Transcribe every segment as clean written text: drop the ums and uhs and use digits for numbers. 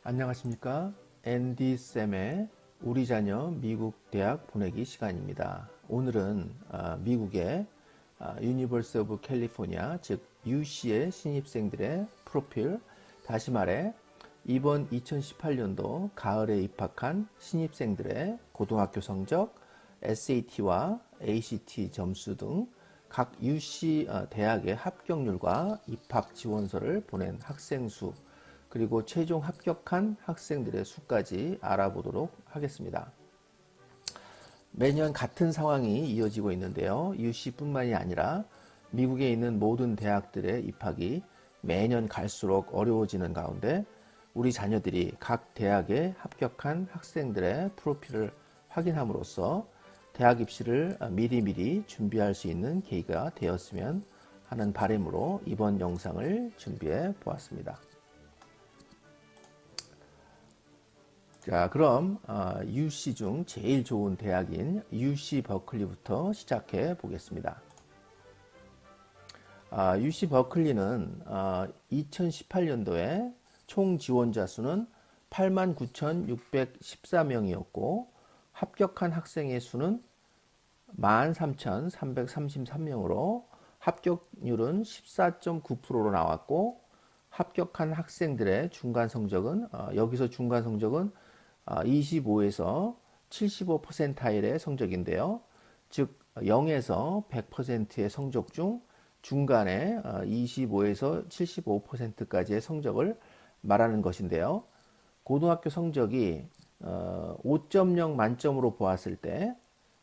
안녕하십니까? 앤디쌤의 우리 자녀 미국 대학 보내기 시간입니다. 오늘은 미국의 유니버시티 오브 캘리포니아 즉 UC의 신입생들의 프로필, 다시 말해 이번 2018년도 가을에 입학한 신입생들의 고등학교 성적, SAT와 ACT 점수 등 각 UC 대학의 합격률과 입학 지원서를 보낸 학생 수, 그리고 최종 합격한 학생들의 수까지 알아보도록 하겠습니다. 매년 같은 상황이 이어지고 있는데요. UC뿐만이 아니라 미국에 있는 모든 대학들의 입학이 매년 갈수록 어려워지는 가운데 우리 자녀들이 각 대학에 합격한 학생들의 프로필을 확인함으로써 대학 입시를 미리미리 준비할 수 있는 계기가 되었으면 하는 바람으로 이번 영상을 준비해 보았습니다. 자, 그럼 UC 중 제일 좋은 대학인 UC 버클리부터 시작해 보겠습니다. UC 버클리는 2018년도에 총 지원자 수는 89,614명이었고 합격한 학생의 수는 13,333명으로 합격률은 14.9%로 나왔고 합격한 학생들의 중간 성적은 여기서 중간 성적은 25에서 75%사이의 성적인데요. 즉 0에서 100%의 성적 중 중간에 25에서 75%까지의 성적을 말하는 것인데요. 고등학교 성적이 5.0 만점으로 보았을 때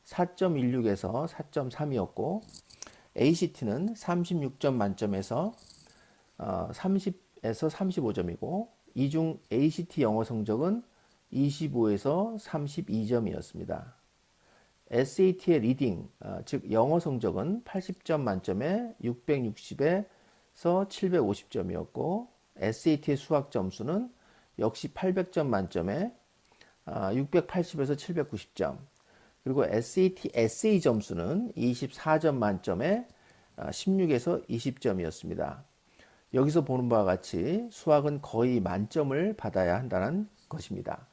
4.16에서 4.3이었고 ACT는 36점 만점에서 30에서 35점이고 이 중 ACT 영어 성적은 25에서 32점이었습니다. SAT의 리딩, 즉 영어 성적은 80점 만점에 660에서 750점이었고 SAT의 수학 점수는 역시 800점 만점에 680에서 790점, 그리고 SAT 에세이 점수는 24점 만점에 16에서 20점이었습니다. 여기서 보는 바와 같이 수학은 거의 만점을 받아야 한다는 것입니다.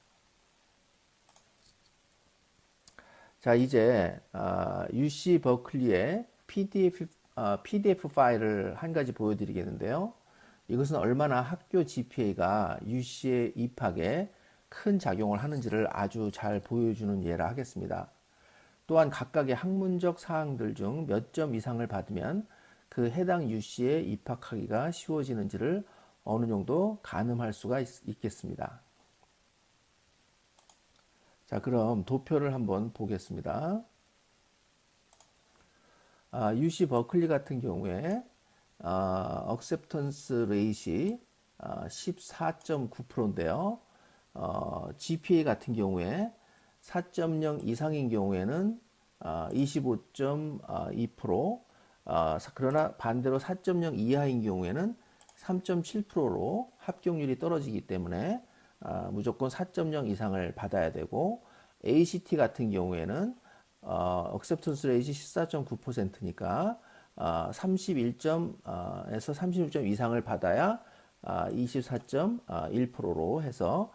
자, 이제 UC 버클리의 PDF 파일을 한 가지 보여드리겠는데요. 이것은 얼마나 학교 GPA가 UC의 입학에 큰 작용을 하는지를 아주 잘 보여주는 예라 하겠습니다. 또한 각각의 학문적 사항들 중 몇 점 이상을 받으면 그 해당 UC에 입학하기가 쉬워지는지를 어느 정도 가늠할 수가 있겠습니다. 자, 그럼 도표를 한번 보겠습니다. UC 버클리 같은 경우에 acceptance rate이 14.9%인데요. GPA 같은 경우에 4.0 이상인 경우에는 25.2%, 그러나 반대로 4.0 이하인 경우에는 3.7%로 합격률이 떨어지기 때문에 무조건 4.0 이상을 받아야 되고 ACT 같은 경우에는 acceptance rate이 14.9%니까 31점에서 36점 이상을 받아야 24.1%로 해서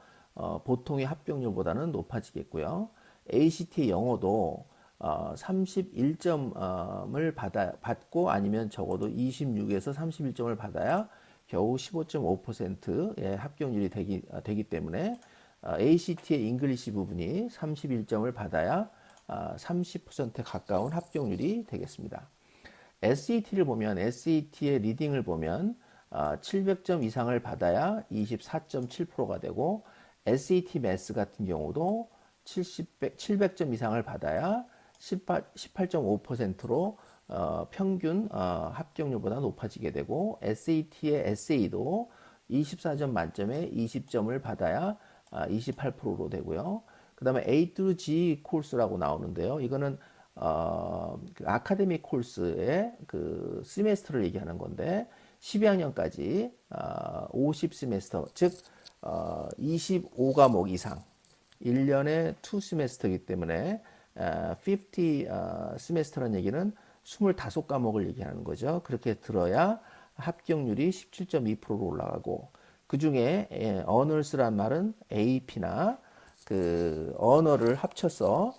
보통의 합격률보다는 높아지겠고요. ACT 영어도 31점을 받고 아니면 적어도 26에서 31점을 받아야 겨우 15.5%의 합격률이 되기 때문에 ACT의 잉글리시 부분이 31점을 받아야 30%에 가까운 합격률이 되겠습니다. SAT를 보면 SAT의 리딩을 보면 700점 이상을 받아야 24.7%가 되고 SAT 매스 같은 경우도 700점 이상을 받아야 18.5%로 평균 합격률보다 높아지게 되고 SAT의 에세이도 24점 만점에 20점을 받아야 28%로 되고요. 그 다음에 A through G 코र्스라고 나오는데요. 이거는 그 아카데믹 코र्스의 그 시메스터를 얘기하는 건데 12학년까지 50시메스터, 즉 25과목 이상 1년에 2시메스터이기 때문에 50 시메스터라는 얘기는 25과목을 얘기하는 거죠. 그렇게 들어야 합격률이 17.2%로 올라가고 그 중에 honors란 말은 AP나 그 언어를 합쳐서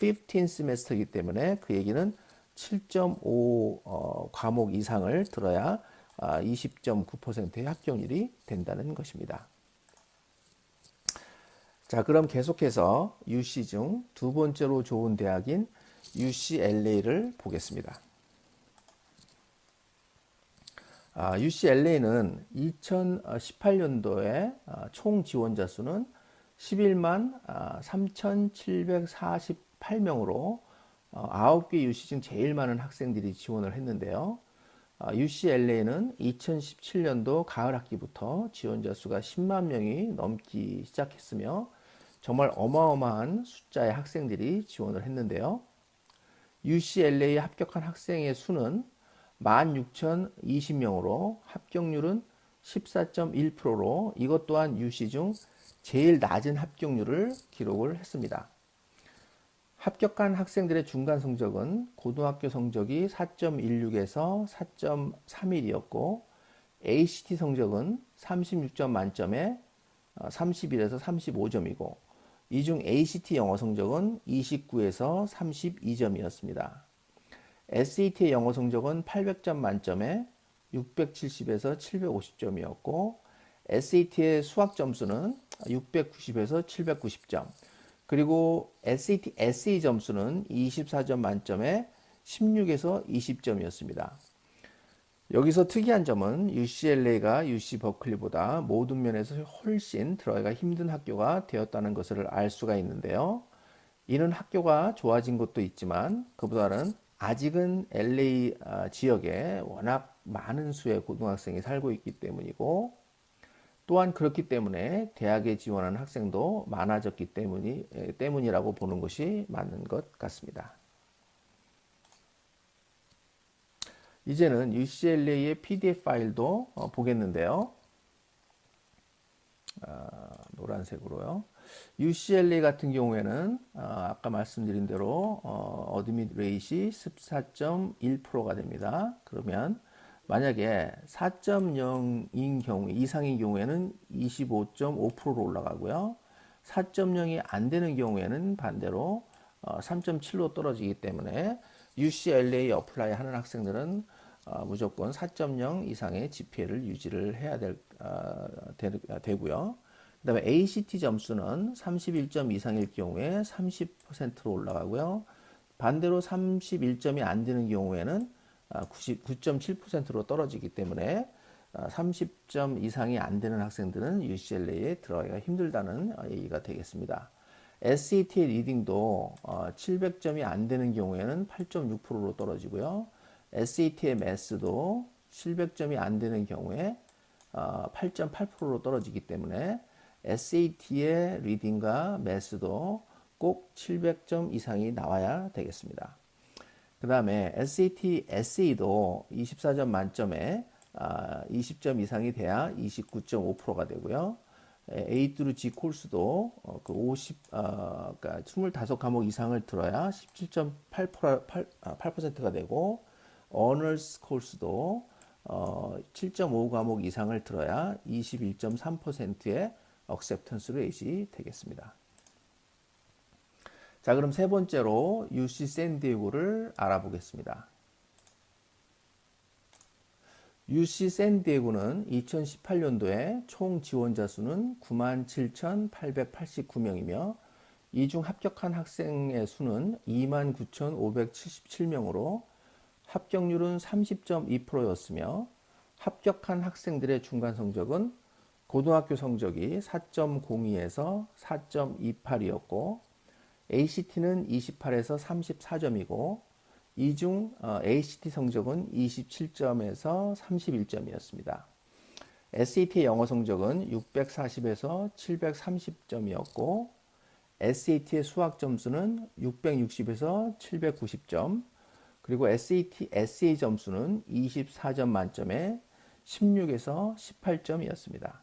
15 semester이기 때문에 그 얘기는 7.5 과목 이상을 들어야 20.9%의 합격률이 된다는 것입니다. 자, 그럼 계속해서 UC 중 두 번째로 좋은 대학인 UCLA를 보겠습니다. UCLA는 2018년도에 총 지원자 수는 11만 3,748명으로 9개 UC 중 제일 많은 학생들이 지원을 했는데요. UCLA는 2017년도 가을 학기부터 지원자 수가 10만 명이 넘기 시작했으며 정말 어마어마한 숫자의 학생들이 지원을 했는데요. UCLA에 합격한 학생의 수는 16,020명으로 합격률은 14.1%로 이것 또한 UC 중 제일 낮은 합격률을 기록을 했습니다. 합격한 학생들의 중간 성적은 고등학교 성적이 4.16에서 4.31이었고 ACT 성적은 36점 만점에 31에서 35점이고 이 중 ACT 영어 성적은 29에서 32점이었습니다. SAT의 영어 성적은 800점 만점에 670에서 750점이었고 SAT의 수학 점수는 690에서 790점 그리고 SAT essay 점수는 24점 만점에 16에서 20점이었습니다. 여기서 특이한 점은 UCLA가 UC 버클리보다 모든 면에서 훨씬 들어가기가 힘든 학교가 되었다는 것을 알 수가 있는데요. 이는 학교가 좋아진 것도 있지만 그보다는 아직은 LA 지역에 워낙 많은 수의 고등학생이 살고 있기 때문이고 또한 그렇기 때문에 대학에 지원하는 학생도 많아졌기 때문이라고 보는 것이 맞는 것 같습니다. 이제는 UCLA의 PDF 파일도 보겠는데요. 노란색으로요. UCLA 같은 경우에는 아까 말씀드린 대로 어드밋 레이시 14.1%가 됩니다. 그러면 만약에 4.0인 경우 이상인 경우에는 25.5%로 올라가고요. 4.0이 안 되는 경우에는 반대로 3.7로 떨어지기 때문에 UCLA 어플라이 하는 학생들은 무조건 4.0 이상의 GPA를 유지를 해야 되고요. 그 다음에 ACT 점수는 31점 이상일 경우에 30%로 올라가고요. 반대로 31점이 안 되는 경우에는 99.7%로 떨어지기 때문에 30점 이상이 안 되는 학생들은 UCLA에 들어가기가 힘들다는 얘기가 되겠습니다. SAT의 리딩도 700점이 안 되는 경우에는 8.6%로 떨어지고요. SAT의 매스도 700점이 안 되는 경우에 8.8%로 떨어지기 때문에 SAT의 리딩과 매스도 꼭 700점 이상이 나와야 되겠습니다. 그 다음에 SAT, SA도 24점 만점에 20점 이상이 돼야 29.5%가 되고요. A through G 코र्스도 그러니까 25과목 이상을 들어야 17.8%가 되고 Honors 코र्스도 7.5과목 이상을 들어야 21.3%의 Acceptance Rate이 되겠습니다. 자, 그럼 세 번째로 UC 샌디에고를 알아보겠습니다. UC 샌디에고는 2018년도에 총 지원자 수는 97,889명이며 이 중 합격한 학생의 수는 29,577명으로 합격률은 30.2%였으며 합격한 학생들의 중간 성적은 고등학교 성적이 4.02에서 4.28이었고 ACT는 28에서 34점이고 이 중 ACT 성적은 27점에서 31점이었습니다. SAT 영어 성적은 640에서 730점이었고 SAT의 수학 점수는 660에서 790점 그리고 SAT, essay 점수는 24점 만점에 16에서 18점이었습니다.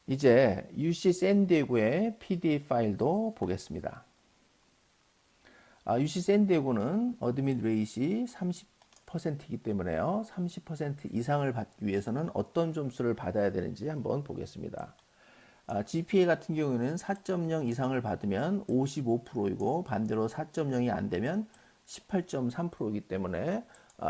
이제 UC 샌디에고의 PDF 파일도 보겠습니다. UC 샌디에고는 어드밋 레이시 30%이기 때문에요. 30% 이상을 받기 위해서는 어떤 점수를 받아야 되는지 한번 보겠습니다. GPA 같은 경우에는 4.0 이상을 받으면 55%이고 반대로 4.0이 안 되면 18.3%이기 때문에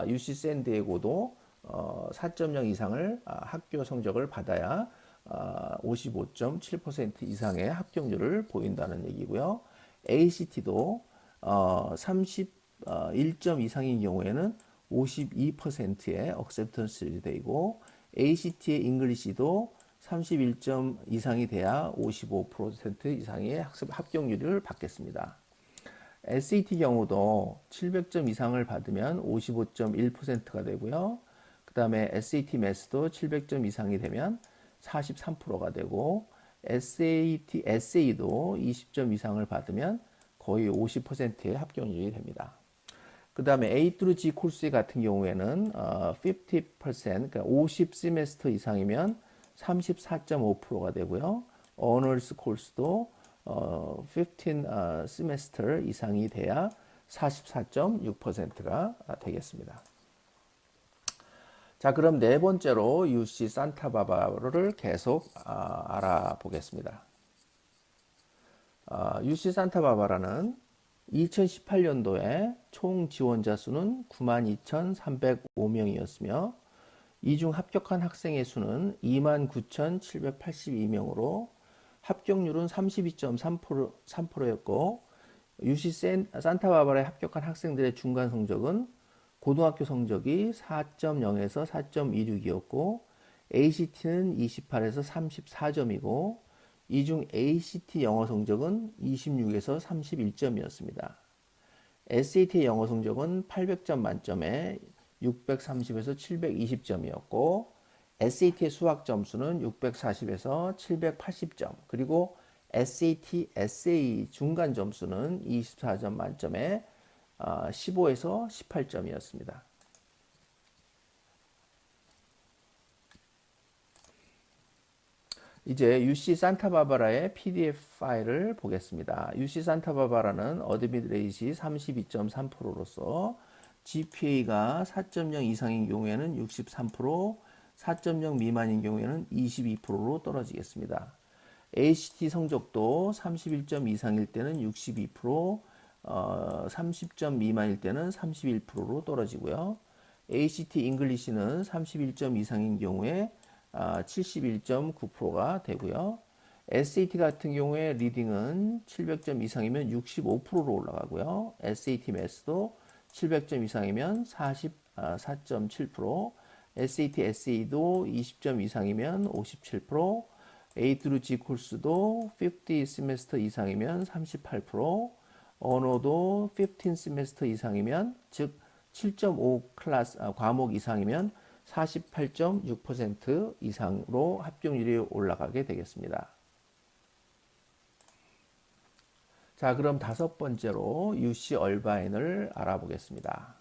UC 샌디에고도 4.0 이상을 학교 성적을 받아야 55.7% 이상의 합격률을 보인다는 얘기고요. ACT도 31점 이상인 경우에는 52%의 억셉턴스 되고 ACT의 잉글리시도 31점 이상이 돼야 55% 이상의 학습 합격률을 받겠습니다. SAT 경우도 700점 이상을 받으면 55.1%가 되고요. 그 다음에 SAT 매스도 700점 이상이 되면 43%가 되고 SAT, SA도 20점 이상을 받으면 거의 50%의 합격률이 됩니다. 그 다음에 A through G 코스 같은 경우에는 50%, 그러니까 50 세메스터 이상이면 34.5%가 되고요. Honors 코스도 15 세메스터 이상이 돼야 44.6%가 되겠습니다. 자, 그럼 네 번째로 UC 산타바바라를 계속 알아보겠습니다. UC 산타바바라는 2018년도에 총 지원자 수는 92,305명이었으며 이 중 합격한 학생의 수는 29,782명으로 합격률은 32.3%였고 UC 산타바바라에 합격한 학생들의 중간 성적은 고등학교 성적이 4.0에서 4.26이었고 ACT는 28에서 34점이고 이 중 ACT 영어 성적은 26에서 31점이었습니다. SAT 영어 성적은 800점 만점에 630에서 720점이었고 SAT의 수학 점수는 640에서 780점, 그리고 SAT, SA 중간 점수는 24점 만점에 15에서 18점이었습니다. 이제 UC 산타바바라의 PDF 파일을 보겠습니다. UC 산타바바라는 어드밋 레이시 32.3%로서 GPA가 4.0 이상인 경우에는 63%, 4.0 미만인 경우에는 22%로 떨어지겠습니다. ACT 성적도 31점 이상일 때는 62%, 30점 미만일 때는 31%로 떨어지고요. ACT 잉글리시는 31점 이상인 경우에 71.9%가 되고요. SAT 같은 경우에 리딩은 700점 이상이면 65%로 올라가고요. SAT 매스도 700점 이상이면 44.7%, SAT, SA도 20점 이상이면 57%, A through G 코스도 50 세메스터 이상이면 38%, 언어도 15 세메스터 이상이면 즉 7.5 클래스 과목 이상이면 48.6% 이상으로 합격률이 올라가게 되겠습니다. 자, 그럼 다섯 번째로 UC 얼바인을 알아보겠습니다.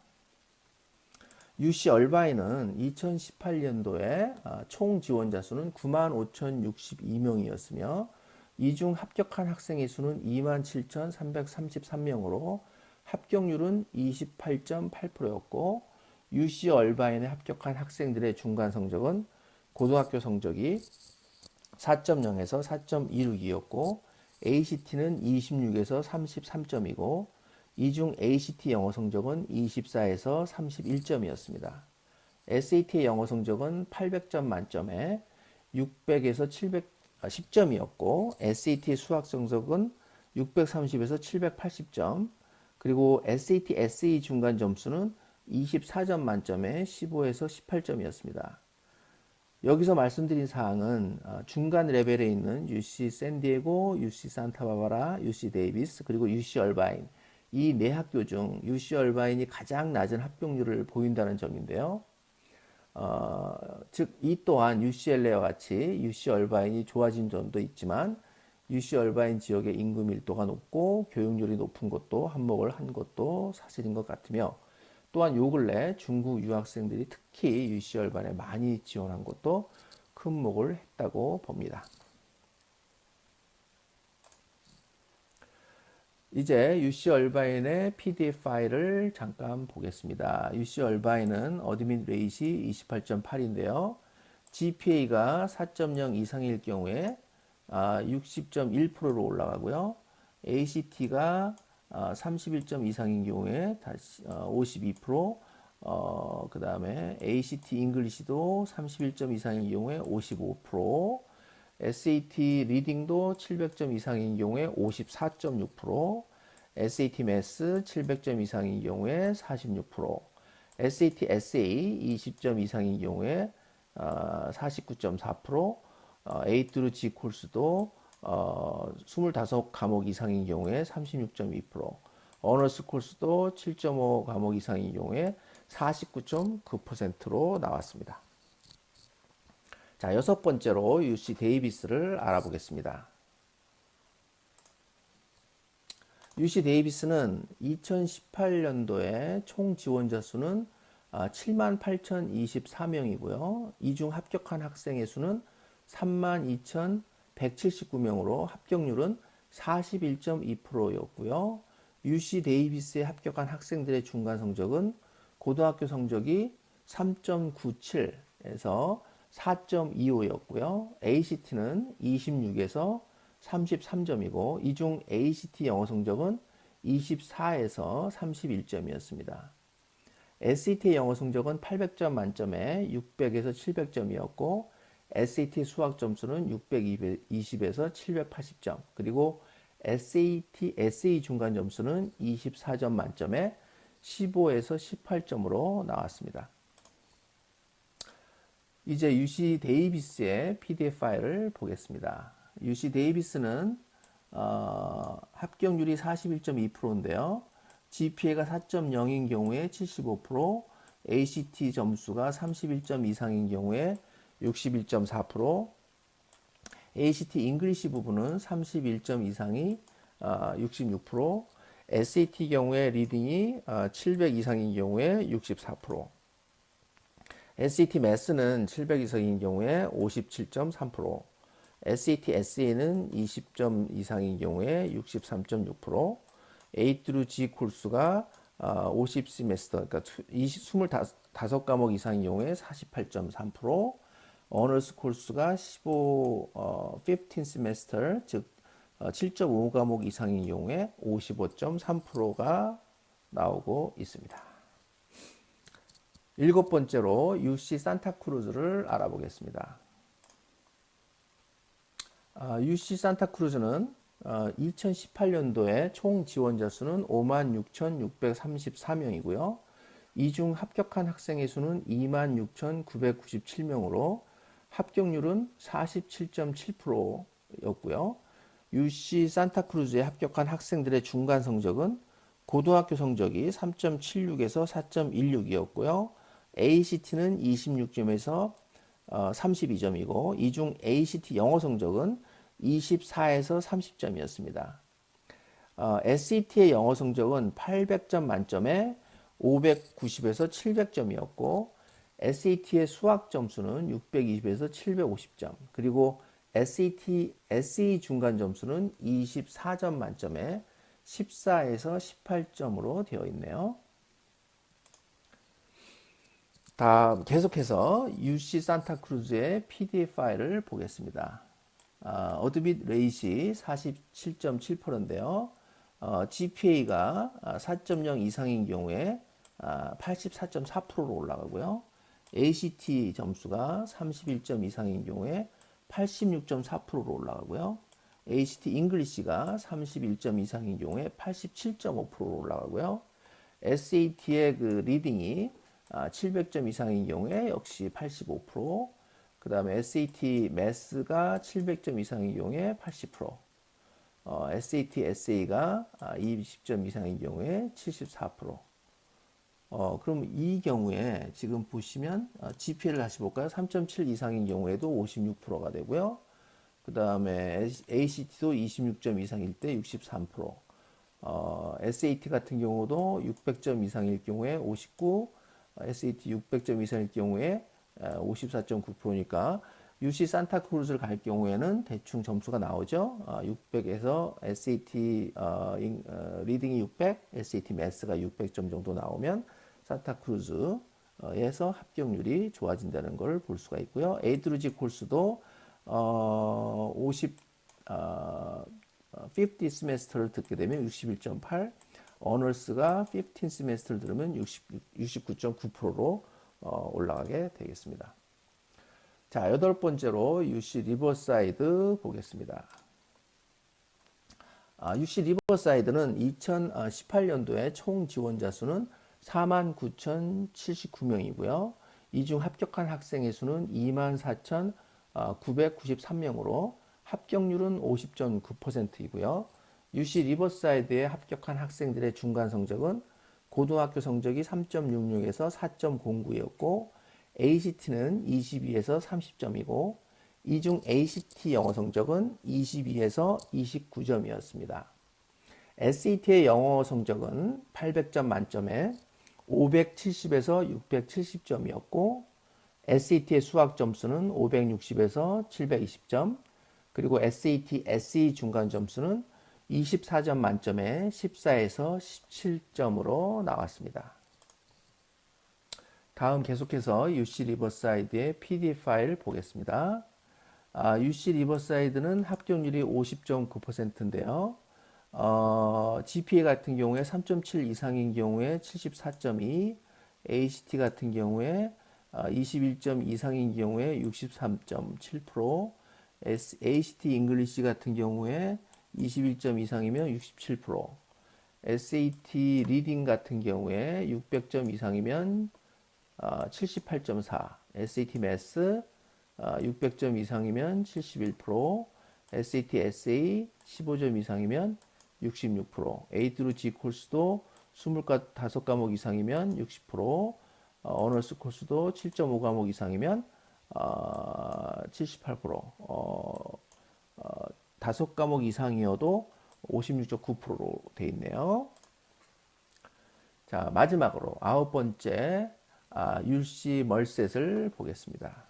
UC 얼바인은 2018년도에 총 지원자 수는 95,062명이었으며 이 중 합격한 학생의 수는 27,333명으로 합격률은 28.8%였고 UC 얼바인에 합격한 학생들의 중간 성적은 고등학교 성적이 4.0에서 4.26이었고 ACT는 26에서 33점이고 이 중 ACT 영어 성적은 24에서 31점이었습니다. SAT의 영어 성적은 800점 만점에 600에서 710점이었고 SAT의 수학 성적은 630에서 780점, 그리고 SAT, SA 중간 점수는 24점 만점에 15에서 18점이었습니다. 여기서 말씀드린 사항은 중간 레벨에 있는 UC 샌디에고, UC 산타바바라, UC 데이비스, 그리고 UC 얼바인 이 네 학교 중 UC 얼바인이 가장 낮은 합격률을 보인다는 점인데요. 즉 이 또한 UCLA와 같이 UC 얼바인이 좋아진 점도 있지만 UC 얼바인 지역의 인구 밀도가 높고 교육률이 높은 것도 한몫을 한 것도 사실인 것 같으며 또한 요 근래 중국 유학생들이 특히 UC 얼바인에 많이 지원한 것도 큰 몫을 했다고 봅니다. 이제 UC 얼바인의 PDF 파일을 잠깐 보겠습니다. UC 얼바인은 어드밋 레이시 28.8인데요. GPA가 4.0 이상일 경우에 60.1%로 올라가고요. ACT가 31점 이상인 경우에 다시 52%, 그 다음에 ACT 잉글리시도 31점 이상인 경우에 55%, SAT 리딩도 700점 이상인 경우에 54.6%, SAT 매스 700점 이상인 경우에 46%, SAT SA 20점 이상인 경우에 49.4%, A through G 코र्스도 25 과목 이상인 경우에 36.2%, 어너스 코스도 7.5 과목 이상인 경우에 49.9%로 나왔습니다. 자, 여섯 번째로 UC 데이비스를 알아보겠습니다. UC 데이비스는 2018년도에 총 지원자 수는 78,024명이고요. 이 중 합격한 학생의 수는 32,179명으로 합격률은 41.2%였고요. UC 데이비스에 합격한 학생들의 중간 성적은 고등학교 성적이 3.97에서 4.25였고요. ACT는 26에서 33점이고 이 중 ACT 영어 성적은 24에서 31점이었습니다. SAT 영어 성적은 800점 만점에 600에서 700점이었고 SAT 수학 점수는 620에서 780점, 그리고 SAT, SA 중간 점수는 24점 만점에 15에서 18점으로 나왔습니다. 이제 UC 데이비스의 PDF 파일을 보겠습니다. UC 데이비스는 합격률이 41.2%인데요. GPA가 4.0인 경우에 75%, ACT 점수가 31점 이상인 경우에 61.4%, ACT 잉글리시 부분은 31점 이상이 66%, SAT 경우에 리딩이 700 이상인 경우에 64%, SAT 매스는 700 이상인 경우에 57.3%, SAT SA는 20점 이상인 경우에 63.6%, A through G 코र्스가 50 세메스터, 그러니까 25과목 이상인 경우에 48.3%, 어너스 코र्스가 15 세메스터, 즉 7.5과목 이상인 경우에 55.3%가 나오고 있습니다. 일곱 번째로 UC 산타크루즈를 알아보겠습니다. UC 산타크루즈는 2018년도에 총 지원자 수는 56,634명이고요. 이 중 합격한 학생의 수는 26,997명으로 합격률은 47.7%였고요. UC 산타크루즈에 합격한 학생들의 중간 성적은 고등학교 성적이 3.76에서 4.16이었고요. ACT는 26점에서 32점이고 이 중 ACT 영어 성적은 24에서 30점이었습니다. SAT의 영어 성적은 800점 만점에 590에서 700점이었고 SAT의 수학 점수는 620에서 750점, 그리고 SAT, SE 중간 점수는 24점 만점에 14에서 18점으로 되어 있네요. 계속해서 UC 산타크루즈의 PDF 파일을 보겠습니다. 어드밋 레이시 47.7%인데요. GPA가 4.0 이상인 경우에 84.4%로 올라가고요. ACT 점수가 31점 이상인 경우에 86.4%로 올라가고요. ACT 잉글리시가 31점 이상인 경우에 87.5%로 올라가고요. SAT의 그 리딩이 700점 이상인 경우에 역시 85%, 그 다음에 SAT 매스가 700점 이상인 경우에 80%, SAT SA가 20점 이상인 경우에 74%. 그럼 이 경우에 지금 보시면 GPA를 다시 볼까요? 3.7 이상인 경우에도 56%가 되고요. 그 다음에 ACT도 26점 이상일 때 63%, SAT 같은 경우도 600점 이상일 경우에 59, SAT 600점 이상일 경우에 54.9%니까 UC 산타크루즈를 갈 경우에는 대충 점수가 나오죠. 600에서 SAT 리딩이 600, SAT 매스가 600점 정도 나오면 산타크루즈에서 합격률이 좋아진다는 걸 볼 수가 있고요. 에이드루지 콜스도 50 50 세메스터를 듣게 되면 61.8, 어너스가 15 세메스터를 들으면 69.9%로 올라가게 되겠습니다. 자, 여덟 번째로 UC 리버사이드 보겠습니다. UC 리버사이드는 2018년도에 총 지원자 수는 49,079명이고요. 이 중 합격한 학생의 수는 24,993명으로 합격률은 50.9%이고요. UC 리버사이드에 합격한 학생들의 중간 성적은 고등학교 성적이 3.66에서 4.09였고 ACT는 22에서 30점이고 이 중 ACT 영어 성적은 22에서 29점이었습니다. SAT의 영어 성적은 800점 만점에 570에서 670점이었고 SAT의 수학 점수는 560에서 720점, 그리고 SAT, SE 중간 점수는 24점 만점에 14에서 17점으로 나왔습니다. 다음 계속해서 UC 리버사이드의 PDF 파일을 보겠습니다. UC 리버사이드는 합격률이 50.9%인데요. GPA 같은 경우에 3.7 이상인 경우에 74.2, ACT 같은 경우에 21점 이상인 경우에 63.7%, ACT 잉글리시 같은 경우에 21점 이상이면 67%, SAT 리딩 같은 경우에 600점 이상이면 78.4, SAT 매스 600점 이상이면 71%, SAT SA 15점 이상이면 66%, A through G 코스도 25과목 이상이면 60%, 어너스 코스도 7.5과목 이상이면 78%, 5과목 이상이어도 56.9%로 되어 있네요. 자, 마지막으로 아홉 번째 UC 멀셋을 보겠습니다.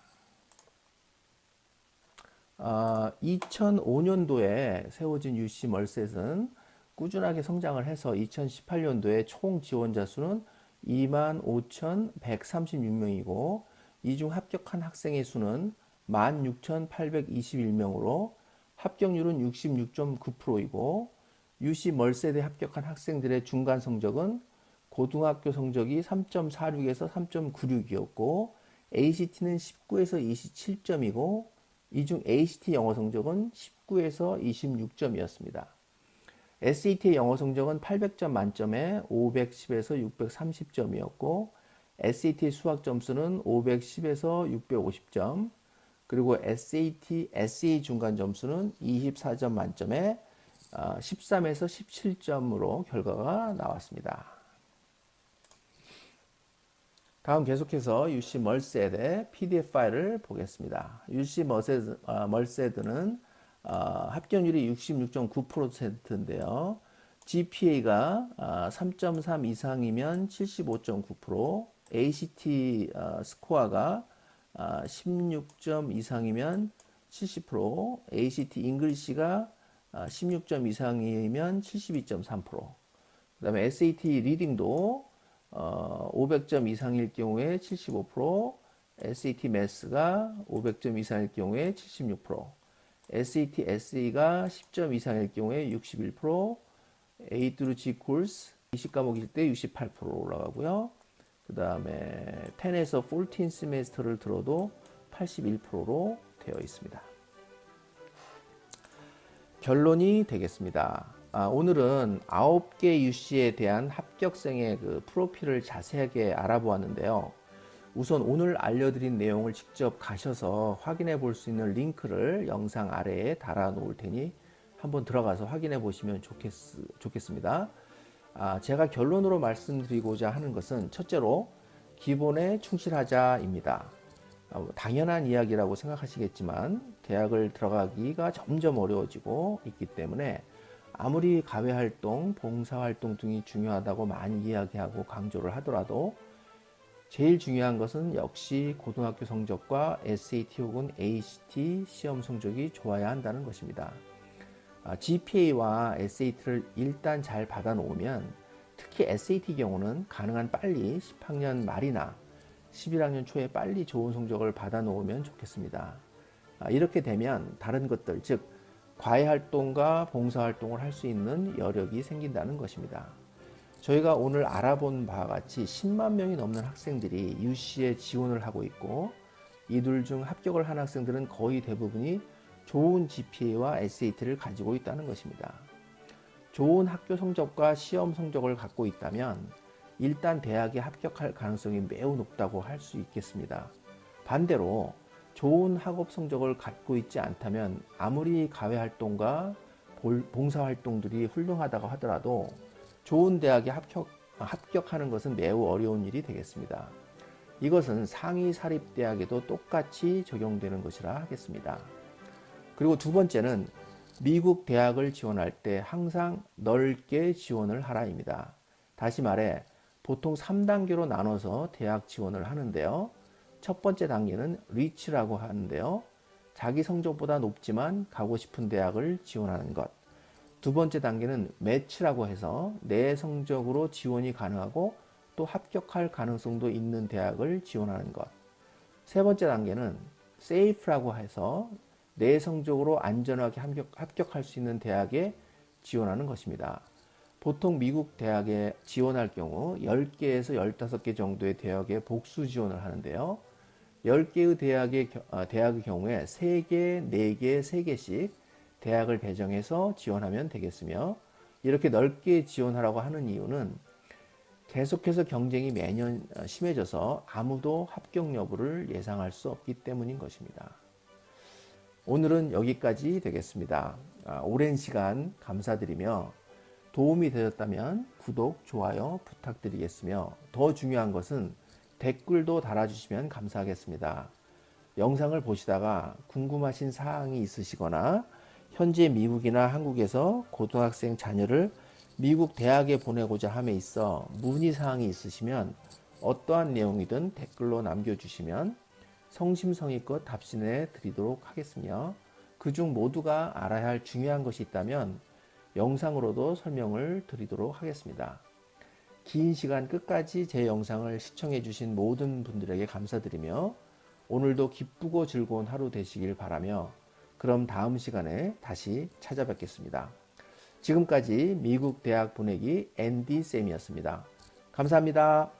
2005년도에 세워진 UC 멀셋은 꾸준하게 성장을 해서 2018년도에 총 지원자 수는 25,136명이고 이 중 합격한 학생의 수는 16,821명으로 합격률은 66.9%이고 UC 멀셋에 합격한 학생들의 중간 성적은 고등학교 성적이 3.46에서 3.96이었고 ACT는 19에서 27점이고 이 중 ACT 영어 성적은 19에서 26점이었습니다. SAT의 영어 성적은 800점 만점에 510에서 630점이었고 SAT 수학 점수는 510에서 650점, 그리고 SAT, SE 중간 점수는 24점 만점에 13에서 17점으로 결과가 나왔습니다. 다음 계속해서 UC 멀셋의 PDF 파일을 보겠습니다. UC 멀셋은 합격률이 66.9%인데요. GPA가 3.3 이상이면 75.9%, ACT 스코어가 16점 이상이면 70%, ACT 잉글리시가 16점 이상이면 72.3%, 그 다음에 SAT 리딩도 500점 이상일 경우에 75%, SAT 매스가 500점 이상일 경우에 76%, SAT SE가 10점 이상일 경우에 61%, A through G 코스 20과목일 때 68% 올라가고요. 그 다음에 10에서 14 세메스터를 들어도 81%로 되어 있습니다. 결론이 되겠습니다. 오늘은 9개 UC에 대한 합격생의 그 프로필을 자세하게 알아보았는데요. 우선 오늘 알려드린 내용을 직접 가셔서 확인해 볼 수 있는 링크를 영상 아래에 달아 놓을 테니 한번 들어가서 확인해 보시면 좋겠습니다. 제가 결론으로 말씀드리고자 하는 것은 첫째로 기본에 충실하자입니다. 당연한 이야기라고 생각하시겠지만 대학을 들어가기가 점점 어려워지고 있기 때문에 아무리 가외활동, 봉사활동 등이 중요하다고 많이 이야기하고 강조를 하더라도 제일 중요한 것은 역시 고등학교 성적과 SAT 혹은 ACT 시험 성적이 좋아야 한다는 것입니다. GPA와 SAT를 일단 잘 받아 놓으면, 특히 SAT 경우는 가능한 빨리 10학년 말이나 11학년 초에 빨리 좋은 성적을 받아 놓으면 좋겠습니다. 이렇게 되면 다른 것들, 즉 과외 활동과 봉사 활동을 할 수 있는 여력이 생긴다는 것입니다. 저희가 오늘 알아본 바와 같이 10만 명이 넘는 학생들이 UC에 지원을 하고 있고, 이들 중 합격을 한 학생들은 거의 대부분이 좋은 GPA와 SAT를 가지고 있다는 것입니다. 좋은 학교 성적과 시험 성적을 갖고 있다면 일단 대학에 합격할 가능성이 매우 높다고 할 수 있겠습니다. 반대로 좋은 학업 성적을 갖고 있지 않다면 아무리 과외 활동과 봉사 활동들이 훌륭하다고 하더라도 좋은 대학에 합격하는 것은 매우 어려운 일이 되겠습니다. 이것은 상위 사립대학에도 똑같이 적용되는 것이라 하겠습니다. 그리고 두 번째는 미국 대학을 지원할 때 항상 넓게 지원을 하라입니다. 다시 말해 보통 3단계로 나눠서 대학 지원을 하는데요. 첫 번째 단계는 리치라고 하는데요. 자기 성적보다 높지만 가고 싶은 대학을 지원하는 것. 두 번째 단계는 매치라고 해서 내 성적으로 지원이 가능하고 또 합격할 가능성도 있는 대학을 지원하는 것. 세 번째 단계는 safe라고 해서 내 성적으로 안전하게 합격할 수 있는 대학에 지원하는 것입니다. 보통 미국 대학에 지원할 경우 10개에서 15개 정도의 대학에 복수 지원을 하는데요. 10개의 대학의 경우에 3개, 4개, 3개씩 대학을 배정해서 지원하면 되겠으며, 이렇게 넓게 지원하라고 하는 이유는 계속해서 경쟁이 매년 심해져서 아무도 합격 여부를 예상할 수 없기 때문인 것입니다. 오늘은 여기까지 되겠습니다. 오랜 시간 감사드리며 도움이 되셨다면 구독, 좋아요 부탁드리겠으며, 더 중요한 것은 댓글도 달아주시면 감사하겠습니다. 영상을 보시다가 궁금하신 사항이 있으시거나 현재 미국이나 한국에서 고등학생 자녀를 미국 대학에 보내고자 함에 있어 문의사항이 있으시면 어떠한 내용이든 댓글로 남겨주시면 성심성의껏 답신해 드리도록 하겠으며, 그중 모두가 알아야 할 중요한 것이 있다면 영상으로도 설명을 드리도록 하겠습니다. 긴 시간 끝까지 제 영상을 시청해 주신 모든 분들에게 감사드리며 오늘도 기쁘고 즐거운 하루 되시길 바라며, 그럼 다음 시간에 다시 찾아뵙겠습니다. 지금까지 미국 대학 보내기 앤디 쌤이었습니다. 감사합니다.